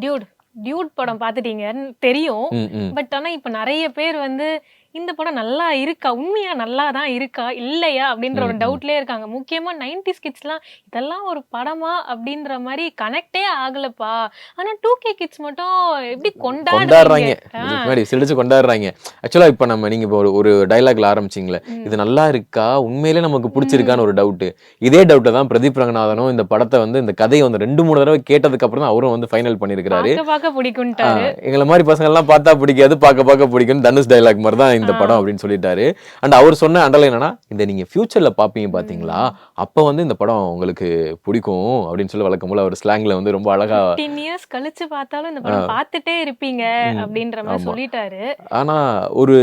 Dude Dude படம் பார்த்துட்டீங்கன்னு தெரியும். ம், ம். பட் ஆனா இப்ப நிறைய பேர் வந்து இந்த படம் நல்லா இருக்கா, உண்மையா நல்லா தான் இருக்கா இல்லையா அப்படின்ற ஒரு டவுட்லயே இருக்காங்க. முக்கியமா 90s கிட்ஸ்லாம் இதெல்லாம் ஒரு படமா அப்படின்ற மாதிரி கனெக்டே ஆகலப்பா. ஆனா 2K கிட்ஸ் மட்டும் எப்படி கொண்டாடுறாங்க. கொண்டாடுறீங்க? இதுக்கு முன்னாடி சிரிச்சு கொண்டாடுறாங்க. ஆக்சுவலா இப்ப நீங்க இப்போ ஒரு டயலாக்ல ஆரம்பிச்சீங்களே, இது நல்லா இருக்கா, உண்மையிலே நமக்கு பிடிச்சிருக்கான்னு ஒரு டவுட். இதே டவுட்டை தான் பிரதீப் ரங்கநாதனும் இந்த படத்தை வந்து இந்த கதையை வந்து 2-3 தடவை கேட்டதுக்கு அப்புறம் தான் அவரும் வந்து ஃபைனல் பண்ணிருக்காரு. பார்க்க பிடிக்கும்ட்டாரு. எங்களை மாதிரி பசங்க எல்லாம் பார்த்தா பிடிக்காது, பார்க்க பிடிக்கும், தனுஷ் டயலாக் மாதிரி தான் இந்த படம் அப்படின்னு சொல்லிட்டாரு. அண்ட் அவர் சொன்ன அண்டர்லைன் என்னன்னா, இந்த நீங்க ஃபியூச்சர்ல பாப்பீங்க பாத்தீங்களா, அப்ப வந்து இந்த படம் உங்களுக்கு பிடிக்கும் அப்படின்னு சொல்லி வழக்கம் போல அவர் ஸ்லாங்ல வந்து ரொம்ப அழகா 15 இயர்ஸ் கழிச்சு பார்த்தாலும் இந்த படம் பார்த்துட்டே இருப்பீங்க அப்படின்ற மாதிரி சொல்லிட்டாரு. ஆனா ஒரு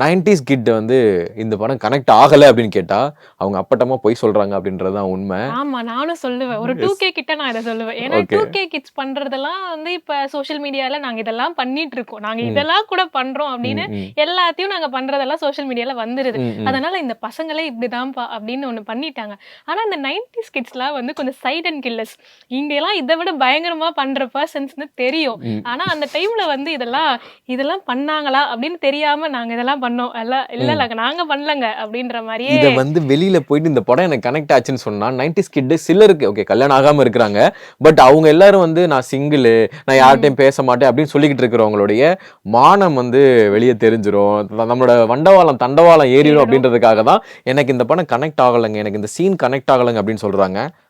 90s கிட் வந்து இந்த படம் கனெக்ட் ஆகல அப்படின்னு கேட்டா அவங்க அப்பட்டமா போய் சொல்றாங்க அப்படின்றதுதான் உண்மை. ஆமா, நானும் சொல்லுவேன். ஒரு 2K கிட்ட நான் இதை சொல்லுவேன். ஏன்னா 2K கிட்ஸ் பண்றதெல்லாம் வந்து இப்ப சோஷியல் மீடியால நாங்க இதெல்லாம் பண்ணிட்டு இருக்கோம், நாங்க இதெல்லாம் கூட பண்றோம் அப்படின்னு எல்லாத்தையும் நாங்க பண்றதெல்லாம் சோஷியல் மீடியால வந்துருது. அதனால இந்த பசங்களே இப்படிதான்ப்பா அப்படின்னு ஒண்ணு பண்ணிட்டாங்க. ஆனா இந்த 90s கிட்ஸ்லாம் வந்து கொஞ்சம் சைட் அண்ட் கில்லர்ஸ், இங்க எல்லாம் இதை விட பயங்கரமா பண்ற பர்சன்ஸ்னு தெரியும். ஆனா அந்த டைம்ல வந்து இதெல்லாம் பண்ணாங்களா அப்படின்னு தெரியாம நாங்க இதெல்லாம் பண்ணோம், இல்ல நாங்க பண்ணலங்க அப்படின்ற மாதிரியே. இதை வந்து வெளியில போயிட்டு இந்த படம் எனக்கு கனெக்ட் ஆச்சுன்னு சொன்னா 90s கிட் சிலருக்கு ஓகே கல்யாணம் ஆகாம இருக்கிறாங்க, பட் அவங்க எல்லாரும் வந்து நான் சிங்கிள், நான் யார்கிட்டையும் பேச மாட்டேன் அப்படின்னு சொல்லிக்கிட்டு இருக்கிறவங்களுடைய மானம் வந்து வெளியே தெரிஞ்சிரும், நம்மளோட தண்டவாளம் ஏறிடும் அப்படின்றதுக்காக தான் எனக்கு இந்த படம் கனெக்ட் ஆகலைங்க, எனக்கு இந்த சீன் கனெக்ட் ஆகலைங்க அப்படின்னு சொல்றாங்க.